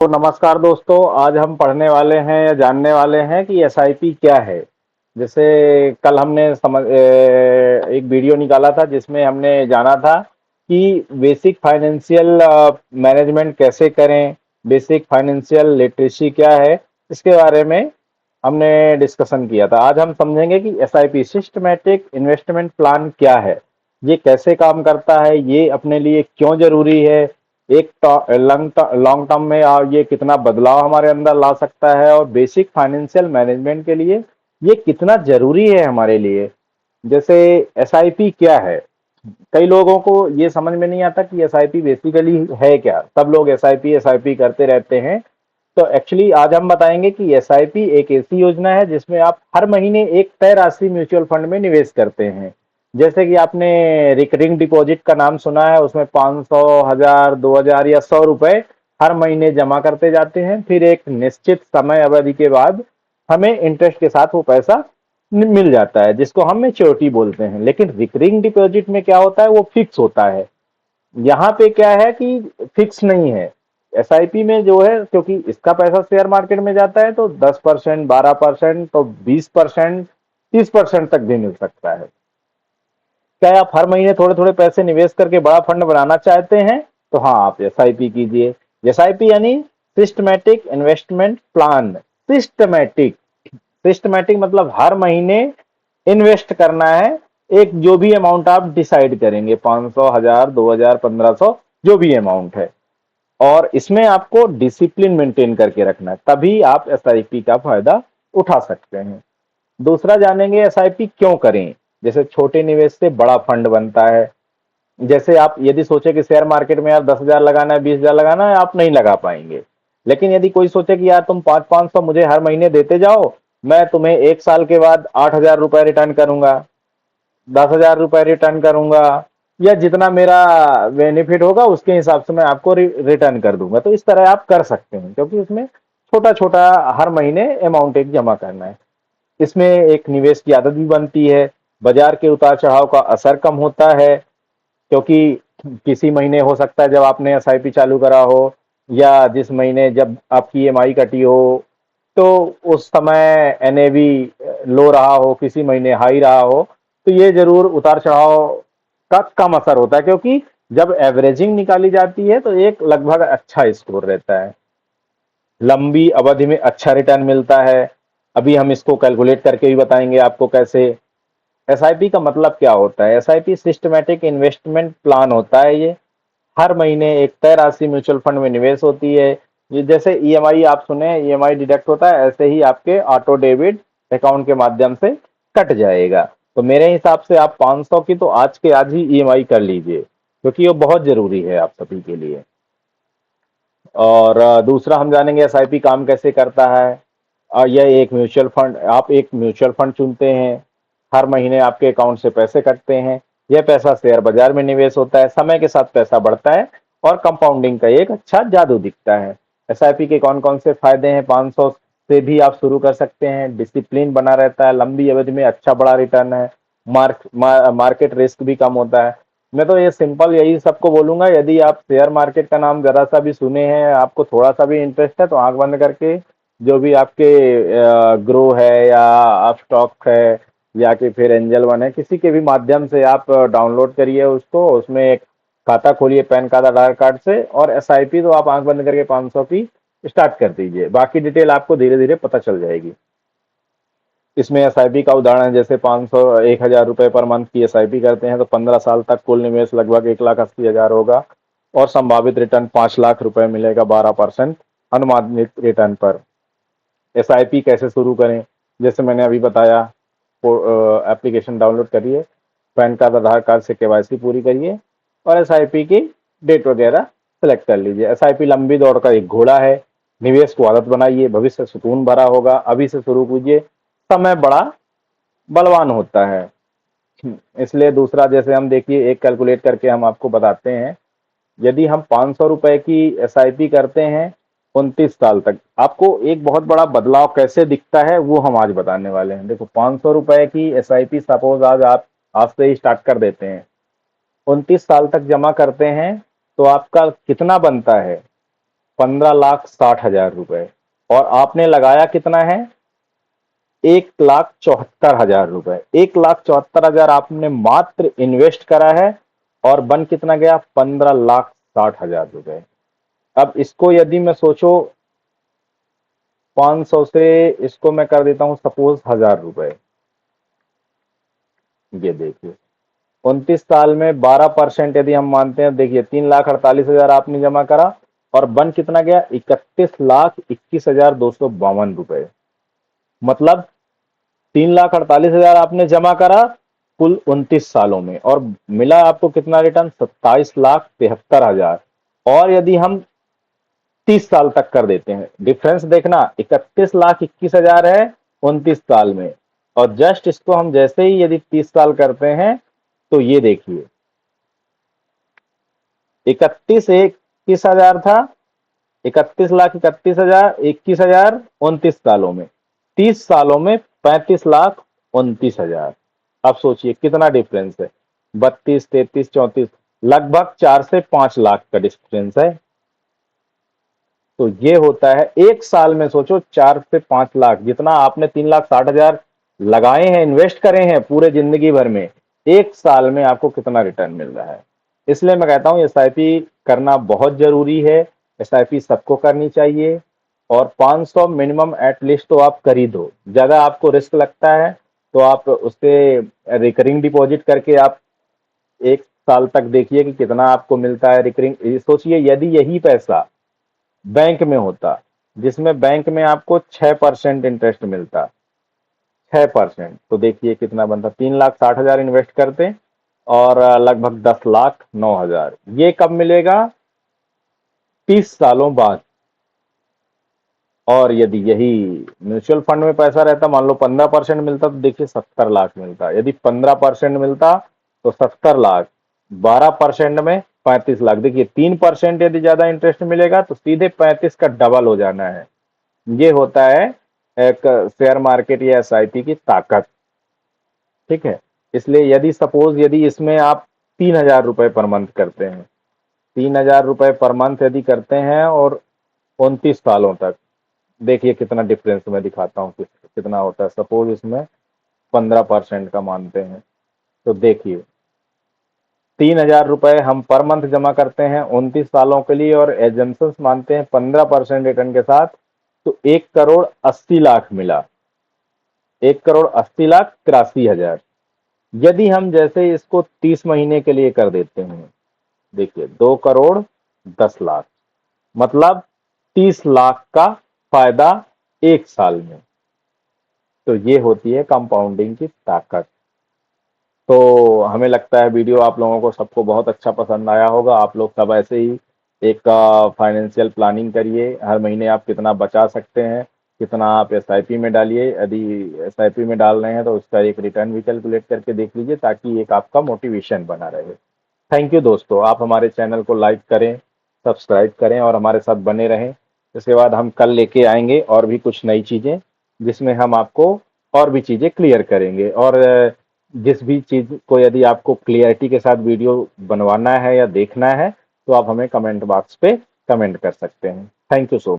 तो नमस्कार दोस्तों, आज हम पढ़ने वाले हैं या जानने वाले हैं कि एसआईपी क्या है। जैसे कल हमने एक वीडियो निकाला था जिसमें हमने जाना था कि बेसिक फाइनेंशियल मैनेजमेंट कैसे करें, बेसिक फाइनेंशियल लिटरेसी क्या है, इसके बारे में हमने डिस्कशन किया था। आज हम समझेंगे कि एसआईपी सिस्टमैटिक इन्वेस्टमेंट प्लान क्या है, ये कैसे काम करता है, ये अपने लिए क्यों जरूरी है, एक लॉन्ग टर्म में ये कितना बदलाव हमारे अंदर ला सकता है, और बेसिक फाइनेंशियल मैनेजमेंट के लिए ये कितना जरूरी है हमारे लिए। जैसे एसआईपी क्या है, कई लोगों को ये समझ में नहीं आता कि एसआईपी बेसिकली है क्या। सब लोग एसआईपी एसआईपी करते रहते हैं। तो एक्चुअली आज हम बताएंगे कि एसआईपी एक ऐसी योजना है जिसमें आप हर महीने एक तय राशि म्यूचुअल फंड में निवेश करते हैं। जैसे कि आपने रिकरिंग डिपॉजिट का नाम सुना है, उसमें 500, 1000, 2000 या 100 रुपए हर महीने जमा करते जाते हैं। फिर एक निश्चित समय अवधि के बाद हमें इंटरेस्ट के साथ वो पैसा मिल जाता है, जिसको हम मैच्योरिटी बोलते हैं। लेकिन रिकरिंग डिपॉजिट में क्या होता है, वो फिक्स होता है। यहाँ पे क्या है कि फिक्स नहीं है। एसआईपी में जो है, क्योंकि इसका पैसा शेयर मार्केट में जाता है, तो 10%, 12%, तो 20%, 30% तक भी मिल सकता है। क्या आप हर महीने थोड़े थोड़े पैसे निवेश करके बड़ा फंड बनाना चाहते हैं, तो हाँ, आप एसआईपी कीजिए। एसआईपी यानी systematic investment plan. Systematic, systematic मतलब हर महीने इन्वेस्ट करना है। एक जो भी अमाउंट आप डिसाइड करेंगे, 500, 1000, 2000, 1500, जो भी अमाउंट है। और इसमें आपको डिसिप्लिन मेंटेन करके रखना है, तभी आप एसआईपी का फायदा उठा सकते हैं। दूसरा जानेंगे एसआईपी क्यों करें। जैसे छोटे निवेश से बड़ा फंड बनता है। जैसे आप यदि सोचे कि शेयर मार्केट में यार 10,000 लगाना है, 20,000 लगाना है, आप नहीं लगा पाएंगे। लेकिन यदि कोई सोचे कि यार तुम 500-500 मुझे हर महीने देते जाओ, मैं तुम्हें 1 साल के बाद 8,000 रुपए रिटर्न करूंगा, 10,000 रुपए रिटर्न करूंगा, या जितना मेरा बेनिफिट होगा उसके हिसाब से मैं आपको रिटर्न कर दूंगा। तो इस तरह आप कर सकते हैं, क्योंकि उसमें छोटा छोटा हर महीने अमाउंट एक जमा करना है। इसमें एक निवेश की आदत भी बनती है। बाजार के उतार चढ़ाव का असर कम होता है, क्योंकि किसी महीने हो सकता है जब आपने एसआईपी चालू करा हो, या जिस महीने जब आपकी ईएमआई कटी हो, तो उस समय एनएवी लो रहा हो, किसी महीने हाई रहा हो, तो ये जरूर उतार चढ़ाव का कम असर होता है। क्योंकि जब एवरेजिंग निकाली जाती है तो एक लगभग अच्छा स्कोर रहता है, लंबी अवधि में अच्छा रिटर्न मिलता है। अभी हम इसको कैलकुलेट करके भी बताएंगे आपको कैसे। एसआईपी का मतलब क्या होता है? एसआईपी सिस्टमैटिक इन्वेस्टमेंट प्लान होता है। ये हर महीने एक तय राशि म्यूचुअल फंड में निवेश होती है। ये जैसे ईएमआई आप सुने, ईएमआई डिडक्ट होता है, ऐसे ही आपके ऑटो डेबिट अकाउंट के माध्यम से कट जाएगा। तो मेरे हिसाब से आप 500 की तो आज के आज ही ईएमआई कर लीजिए, क्योंकि ये बहुत जरूरी है आप सभी के लिए। और दूसरा हम जानेंगे एसआईपी काम कैसे करता है। यह एक म्यूचुअल फंड, आप एक म्यूचुअल फंड चुनते हैं, हर महीने आपके अकाउंट से पैसे कटते हैं। यह पैसा शेयर बाजार में निवेश होता है, समय के साथ पैसा बढ़ता है और कंपाउंडिंग का एक अच्छा जादू दिखता है। एसआईपी के कौन कौन से फायदे हैं? 500 से भी आप शुरू कर सकते हैं, डिसिप्लिन बना रहता है, लंबी अवधि में अच्छा बड़ा रिटर्न है, मार्केट रिस्क भी कम होता है। मैं तो ये सिंपल यही सबको बोलूंगा, यदि आप शेयर मार्केट का नाम जरा सा भी सुने हैं, आपको थोड़ा सा भी इंटरेस्ट है, तो आंख बंद करके जो भी आपके ग्रो है या आप स्टॉक है या कि फिर एंजल वन है, किसी के भी माध्यम से आप डाउनलोड करिए उसको, उसमें एक खाता खोलिए पैन कार्ड आधार कार्ड से, और एसआईपी तो आप आंख बंद करके 500 की स्टार्ट कर दीजिए। बाकी डिटेल आपको धीरे धीरे पता चल जाएगी। इसमें एसआईपी का उदाहरण है, जैसे 500, 1,000 रुपए पर मंथ की एसआईपी करते हैं तो 15 साल तक कुल निवेश लगभग 1,80,000 होगा, और संभावित रिटर्न 5 लाख रुपए मिलेगा, 12% अनुमानित रिटर्न पर। एसआईपी कैसे शुरू करें? जैसे मैंने अभी बताया, एप्लीकेशन डाउनलोड करिए, पैन कार्ड आधार कार्ड से केवाईसी पूरी करिए, और एसआईपी की डेट वगैरह सेलेक्ट कर लीजिए। एसआईपी लंबी दौड़ का एक घोड़ा है, निवेश को आदत बनाइए, भविष्य सुकून भरा होगा। अभी से शुरू कीजिए, समय बड़ा बलवान होता है। इसलिए दूसरा, जैसे हम देखिए एक कैलकुलेट करके हम आपको बताते हैं। यदि हम 500 रुपए की एसआईपी करते हैं 29 साल तक, आपको एक बहुत बड़ा बदलाव कैसे दिखता है वो हम आज बताने वाले हैं। देखो, 500 रुपए की एसआईपी सपोज आज से ही स्टार्ट कर देते हैं, 29 साल तक जमा करते हैं, तो आपका कितना बनता है? 15,60,000 रुपए, और आपने लगाया कितना है? 1,74,000 रुपए। 1,74,000 आपने मात्र इन्वेस्ट करा है, और बन कितना गया? 15,60,000 रुपए। अब इसको यदि मैं सोचो 500 से इसको मैं कर देता हूं सपोज 1,000 रुपए। ये देखिए 29 साल में 12% यदि हम मानते हैं, देखिए 3,48,000 आपने जमा करा, और बन कितना गया? 31,21,252 रुपए। मतलब 3,48,000 आपने जमा करा कुल 29 सालों में, और मिला आपको कितना रिटर्न? 27,73,000। और यदि हम 30 साल तक कर देते हैं, डिफरेंस देखना, 31,21,000 है 29 साल में, और जस्ट इसको हम जैसे ही यदि 30 साल करते हैं, तो ये देखिए 31,21,000 था, 31,31,000, 21,000 29 सालों में, 30 सालों में 35,29,000। अब सोचिए कितना डिफरेंस है, 32, 33, 34, लगभग 4 से 5 लाख का डिफरेंस है। तो ये होता है एक साल में, सोचो 4 से 5 लाख, जितना आपने 3,60,000 लगाए हैं, इन्वेस्ट करे हैं पूरे जिंदगी भर में, एक साल में आपको कितना रिटर्न मिल रहा है। इसलिए मैं कहता हूं एसआईपी करना बहुत जरूरी है। एसआईपी सबको करनी चाहिए, और 500 मिनिमम एटलीस्ट तो आप कर ही दो। ज्यादा आपको रिस्क लगता है तो आप उससे रिकरिंग डिपॉजिट करके आप एक साल तक देखिए कि कितना आपको मिलता है रिकरिंग। सोचिए यदि यही पैसा बैंक में होता, जिसमें बैंक में आपको 6% इंटरेस्ट मिलता, 6%, तो देखिए कितना बनता। 3,60,000 इन्वेस्ट करते, और लगभग 10,09,000। ये कब मिलेगा? 30 सालों बाद। और यदि यही म्यूचुअल फंड में पैसा रहता, मान लो 15% मिलता, तो देखिए 70 लाख मिलता। यदि 15% मिलता तो 70 लाख, 12% में 35 लाख। देखिए 3% यदि ज्यादा इंटरेस्ट मिलेगा तो सीधे 35 का डबल हो जाना है। ये होता है एक शेयर मार्केट या एसआईपी की ताकत। ठीक है, इसलिए यदि सपोज यदि इसमें आप 3,000 रुपए पर मंथ करते हैं, 3,000 रुपए पर मंथ यदि करते हैं, और 29 सालों तक, देखिए कितना डिफरेंस मैं दिखाता हूँ कितना होता है। सपोज इसमें 15% का मानते हैं, तो देखिए 3,000 रुपए हम पर मंथ जमा करते हैं 29 सालों के लिए, और एजम्पन्स मानते हैं 15% रिटर्न के साथ, तो 1,80,00,000 मिला। 1,80,83,000। यदि हम जैसे इसको 30 महीने के लिए कर देते हैं, देखिए 2,10,00,000, मतलब 30 लाख का फायदा एक साल में। तो ये होती है कंपाउंडिंग की ताकत। तो हमें लगता है वीडियो आप लोगों को सबको बहुत अच्छा पसंद आया होगा। आप लोग सब ऐसे ही एक फाइनेंशियल प्लानिंग करिए, हर महीने आप कितना बचा सकते हैं, कितना आप एसआईपी में डालिए। यदि एसआईपी में डाल रहे हैं तो उसका एक रिटर्न भी कैलकुलेट करके देख लीजिए, ताकि एक आपका मोटिवेशन बना रहे। थैंक यू दोस्तों, आप हमारे चैनल को लाइक करें, सब्सक्राइब करें, और हमारे साथ बने रहें। इसके बाद हम कल लेके आएंगे और भी कुछ नई चीज़ें, जिसमें हम आपको और भी चीज़ें क्लियर करेंगे। और जिस भी चीज़ को यदि आपको क्लियरिटी के साथ वीडियो बनवाना है या देखना है, तो आप हमें कमेंट बॉक्स पे कमेंट कर सकते हैं। Thank you so much.